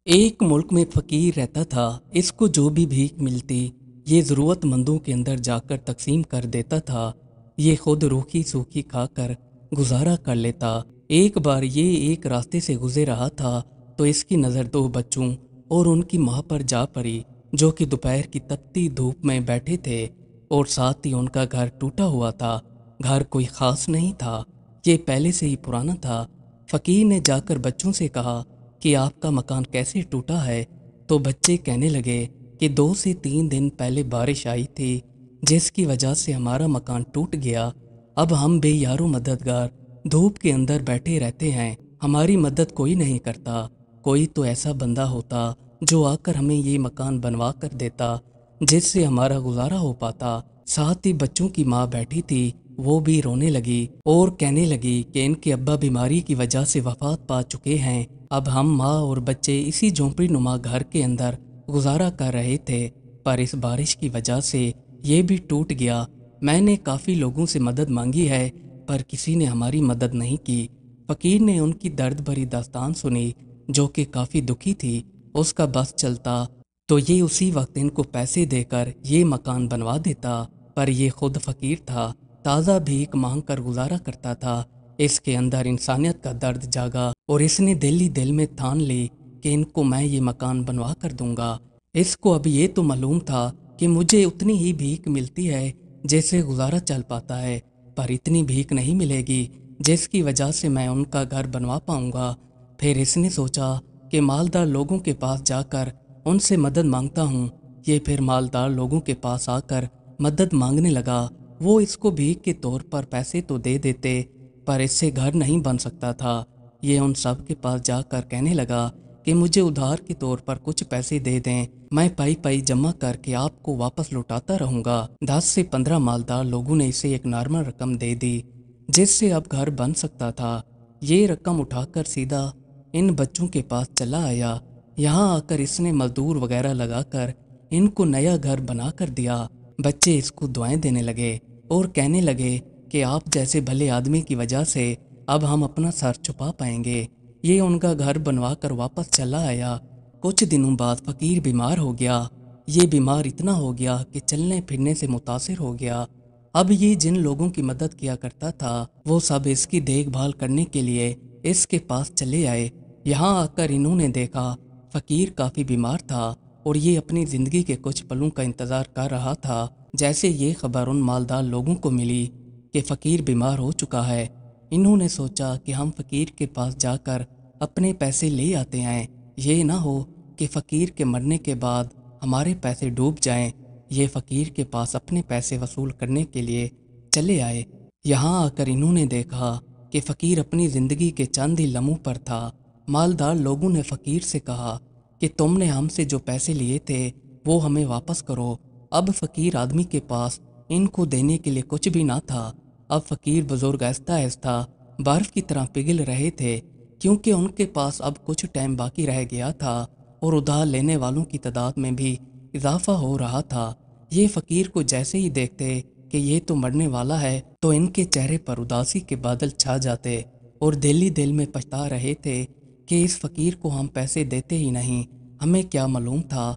एक मुल्क में फ़कीर रहता था। इसको जो भी भीख मिलती ये ज़रूरतमंदों के अंदर जाकर तकसीम कर देता था। ये खुद रूखी सूखी खाकर गुजारा कर लेता। एक बार ये एक रास्ते से गुजर रहा था तो इसकी नज़र दो बच्चों और उनकी माँ पर जा पड़ी, जो कि दोपहर की तपती धूप में बैठे थे और साथ ही उनका घर टूटा हुआ था। घर कोई ख़ास नहीं था, ये पहले से ही पुराना था। फ़कीर ने जाकर बच्चों से कहा कि आपका मकान कैसे टूटा है। तो बच्चे कहने लगे कि 2 से 3 दिन पहले बारिश आई थी, जिसकी वजह से हमारा मकान टूट गया। अब हम बेयारो मददगार धूप के अंदर बैठे रहते हैं, हमारी मदद कोई नहीं करता। कोई तो ऐसा बंदा होता जो आकर हमें ये मकान बनवा कर देता, जिससे हमारा गुजारा हो पाता। साथ ही बच्चों की माँ बैठी थी, वो भी रोने लगी और कहने लगी कि इनके अब्बा बीमारी की वजह से वफात पा चुके हैं। अब हम माँ और बच्चे इसी झोंपड़ी नुमा घर के अंदर गुजारा कर रहे थे, पर इस बारिश की वजह से ये भी टूट गया। मैंने काफ़ी लोगों से मदद मांगी है, पर किसी ने हमारी मदद नहीं की। फ़कीर ने उनकी दर्द भरी दास्तान सुनी, जो कि काफ़ी दुखी थी। उसका बस चलता तो ये उसी वक्त इनको पैसे देकर ये मकान बनवा देता, पर ये खुद फ़कीर था, ताज़ा भीख मांग कर गुजारा करता था। इसके अंदर इंसानियत का दर्द जागा और इसने दिल ही दिल में ठान ली कि इनको मैं ये मकान बनवा कर दूंगा। इसको अब ये तो मालूम था कि मुझे उतनी ही भीख मिलती है जैसे गुजारा चल पाता है, पर इतनी भीख नहीं मिलेगी जिसकी वजह से मैं उनका घर बनवा पाऊंगा। फिर इसने सोचा कि मालदार लोगों के पास जाकर उनसे मदद मांगता हूँ। ये फिर मालदार लोगों के पास आकर मदद मांगने लगा। वो इसको भीख के तौर पर पैसे तो दे देते, पर इससे घर नहीं बन सकता था। ये उन सब के पास जाकर कहने लगा कि मुझे उधार के तौर पर कुछ पैसे दे दें, मैं पाई पाई जमा करके आपको वापस लौटाता रहूंगा। 10 से 15 मालदार लोगों ने इसे एक नॉर्मल रकम दे दी, जिससे अब घर बन सकता था। ये रकम उठाकर सीधा इन बच्चों के पास चला आया। यहाँ आकर इसने मजदूर वगैरह लगाकर इनको नया घर बना कर दिया। बच्चे इसको दुआएं देने लगे और कहने लगे कि आप जैसे भले आदमी की वजह से अब हम अपना सर छुपा पाएंगे। ये उनका घर बनवा कर वापस चला आया। कुछ दिनों बाद फ़कीर बीमार हो गया। ये बीमार इतना हो गया कि चलने फिरने से मुतासिर हो गया। अब ये जिन लोगों की मदद किया करता था वो सब इसकी देखभाल करने के लिए इसके पास चले आए। यहाँ आकर इन्होंने देखा फ़कीर काफ़ी बीमार था और ये अपनी ज़िंदगी के कुछ पलों का इंतज़ार कर रहा था। जैसे ये खबर उन मालदार लोगों को मिली कि फ़कीर बीमार हो चुका है, इन्होंने सोचा कि हम फ़कीर के पास जाकर अपने पैसे ले आते हैं। ये ना हो कि फ़कीर के मरने के बाद हमारे पैसे डूब जाएं। ये फ़कीर के पास अपने पैसे वसूल करने के लिए चले आए। यहाँ आकर इन्होंने देखा कि फ़कीर अपनी ज़िंदगी के चंद ही लम्हों पर था। मालदार लोगों ने फ़कीर से कहा कि तुमने हमसे जो पैसे लिए थे वो हमें वापस करो। अब फ़कीर आदमी के पास इनको देने के लिए कुछ भी ना था। अब फ़कीर बुजुर्ग आहिस्ता आहिस्ता बर्फ़ की तरह पिघल रहे थे, क्योंकि उनके पास अब कुछ टाइम बाकी रह गया था और उधार लेने वालों की तादाद में भी इजाफा हो रहा था। ये फ़कीर को जैसे ही देखते कि ये तो मरने वाला है, तो इनके चेहरे पर उदासी के बादल छा जाते और दिल ही दिल में पछता रहे थे कि इस फ़कीर को हम पैसे देते ही नहीं। हमें क्या मालूम था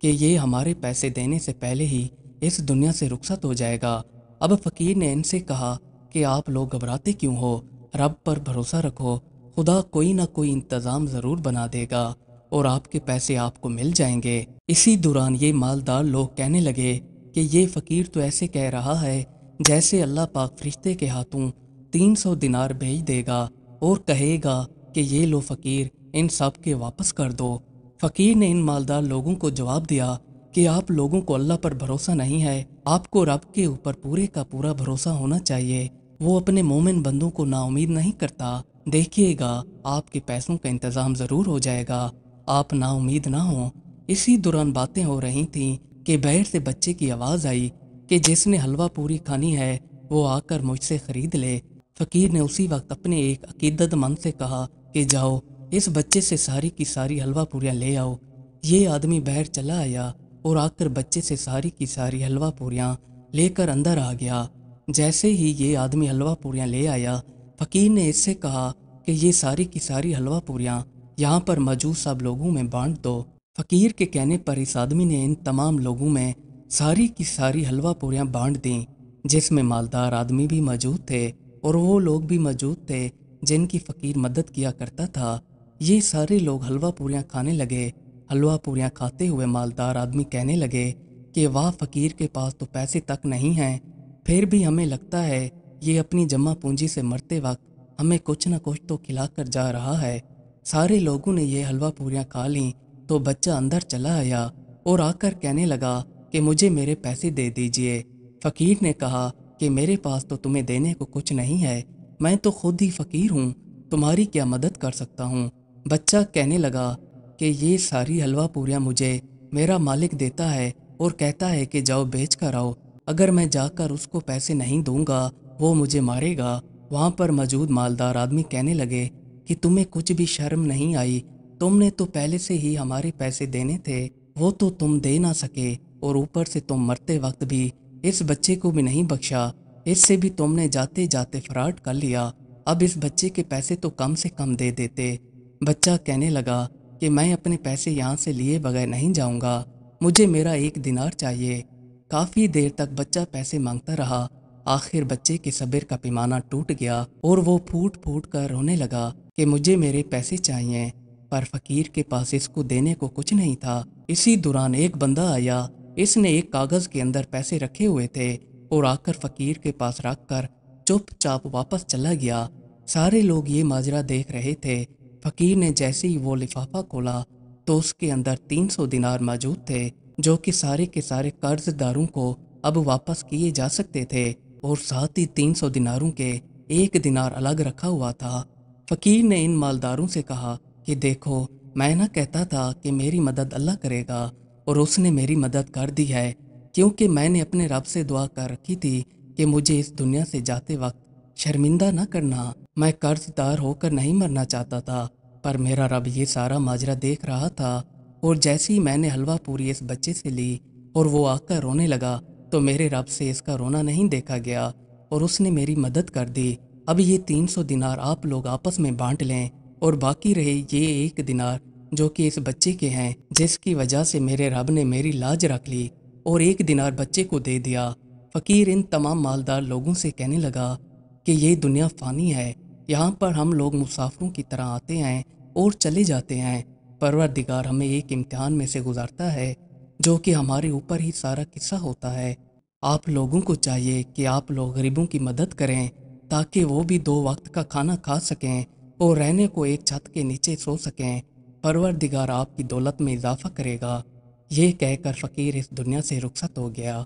कि ये हमारे पैसे देने से पहले ही इस दुनिया से रुखसत हो जाएगा। अब फ़कीर ने इनसे कहा कि आप लोग घबराते क्यों हो, रब पर भरोसा रखो, खुदा कोई ना कोई इंतज़ाम ज़रूर बना देगा और आपके पैसे आपको मिल जाएंगे। इसी दौरान ये मालदार लोग कहने लगे कि ये फ़कीर तो ऐसे कह रहा है जैसे अल्लाह पाक फरिश्ते के हाथों 300 दिनार भेज देगा और कहेगा कि ये लो फ़कीर, इन सब के वापस कर दो। फ़कीर ने इन मालदार लोगों को जवाब दिया कि आप लोगों को अल्लाह पर भरोसा नहीं है, आपको रब के ऊपर पूरे का पूरा भरोसा होना चाहिए। वो अपने मोमिन बंदों को नाउमीद नहीं करता। देखिएगा आपके पैसों का इंतज़ाम ज़रूर हो जाएगा, आप नाउमीद ना हो। इसी दौरान बातें हो रही थीं कि बाहर से बच्चे की आवाज़ आई कि जिसने हलवा पूरी खानी है वो आकर मुझसे ख़रीद ले। फ़कीर ने उसी वक्त अपने एक अकीदतमंद से कहा कि जाओ इस बच्चे से सारी की सारी हलवा पूरियाँ ले आओ। ये आदमी बाहर चला आया और आकर बच्चे से सारी की सारी हलवा पूरियाँ लेकर अंदर आ गया। जैसे ही ये आदमी हलवा पूरियाँ ले आया, फ़कीर ने इससे कहा कि ये सारी की सारी हलवा पूरियाँ यहाँ पर मौजूद सब लोगों में बांट दो। फ़कीर के कहने पर इस आदमी ने इन तमाम लोगों में सारी की सारी हलवा पूरियाँ बांट दीं, जिसमें मालदार आदमी भी मौजूद थे और वो लोग भी मौजूद थे जिनकी फ़कीर मदद किया करता था। ये सारे लोग हलवा पूरियाँ खाने लगे। हलवा पूरियाँ खाते हुए मालदार आदमी कहने लगे कि वाह, फ़कीर के पास तो पैसे तक नहीं हैं, फिर भी हमें लगता है ये अपनी जमा पूंजी से मरते वक्त हमें कुछ न कुछ तो खिलाकर जा रहा है। सारे लोगों ने ये हलवा पूरियाँ खा लीं तो बच्चा अंदर चला आया और आकर कहने लगा कि मुझे मेरे पैसे दे दीजिए। फ़कीर ने कहा कि मेरे पास तो तुम्हें देने को कुछ नहीं है, मैं तो खुद ही फ़कीर हूँ, तुम्हारी क्या मदद कर सकता हूँ। बच्चा कहने लगा कि ये सारी हलवा पूरियाँ मुझे मेरा मालिक देता है और कहता है कि जाओ बेच कर आओ, अगर मैं जाकर उसको पैसे नहीं दूंगा वो मुझे मारेगा। वहाँ पर मौजूद मालदार आदमी कहने लगे कि तुम्हें कुछ भी शर्म नहीं आई, तुमने तो पहले से ही हमारे पैसे देने थे, वो तो तुम दे ना सके और ऊपर से तुम मरते वक्त भी इस बच्चे को भी नहीं बख्शा, इससे भी तुमने जाते जाते फराड कर लिया। अब इस बच्चे के पैसे तो कम से कम दे देते। बच्चा कहने लगा कि मैं अपने पैसे यहाँ से लिए बगैर नहीं जाऊँगा, मुझे मेरा 1 दिनार चाहिए। काफ़ी देर तक बच्चा पैसे मांगता रहा। आखिर बच्चे के सब्र का पैमाना टूट गया और वो फूट फूट कर रोने लगा कि मुझे मेरे पैसे चाहिए। पर फ़कीर के पास इसको देने को कुछ नहीं था। इसी दौरान एक बंदा आया, इसने एक कागज़ के अंदर पैसे रखे हुए थे और आकर फ़कीर के पास रख कर चुपचाप वापस चला गया। सारे लोग ये माजरा देख रहे थे। फ़कीर ने जैसे ही वो लिफाफा खोला तो उसके अंदर 300 दिनार मौजूद थे, जो कि सारे के सारे कर्जदारों को अब वापस किए जा सकते थे और साथ ही 300 दिनारों के 1 दिनार अलग रखा हुआ था। फ़कीर ने इन मालदारों से कहा कि देखो, मैं ना कहता था कि मेरी मदद अल्लाह करेगा और उसने मेरी मदद कर दी है, क्योंकि मैंने अपने रब से दुआ कर रखी थी कि मुझे इस दुनिया से जाते वक्त शर्मिंदा न करना। मैं कर्जदार होकर नहीं मरना चाहता था, पर मेरा रब ये सारा माजरा देख रहा था और जैसे ही मैंने हलवा पूरी इस बच्चे से ली और वो आकर रोने लगा तो मेरे रब से इसका रोना नहीं देखा गया और उसने मेरी मदद कर दी। अब ये 300 दिनार आप लोग आपस में बांट लें और बाकी रहे ये 1 दिनार जो कि इस बच्चे के हैं, जिसकी वजह से मेरे रब ने मेरी लाज रख ली और 1 दिनार बच्चे को दे दिया। फ़कीर इन तमाम मालदार लोगों से कहने लगा कि ये दुनिया फ़ानी है, यहाँ पर हम लोग मुसाफिरों की तरह आते हैं और चले जाते हैं। परवरदिगार हमें एक इम्तिहान में से गुजारता है जो कि हमारे ऊपर ही सारा किस्सा होता है। आप लोगों को चाहिए कि आप लोग गरीबों की मदद करें ताकि वो भी 2 वक्त का खाना खा सकें और रहने को एक छत के नीचे सो सकें। परवरदिगार आपकी दौलत में इजाफा करेगा। ये कहकर फ़कीर इस दुनिया से रुखसत हो गया।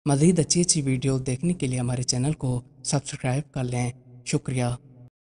मज़ीद अच्छी अच्छी वीडियो देखने के लिए हमारे चैनल को सब्सक्राइब कर लें। शुक्रिया।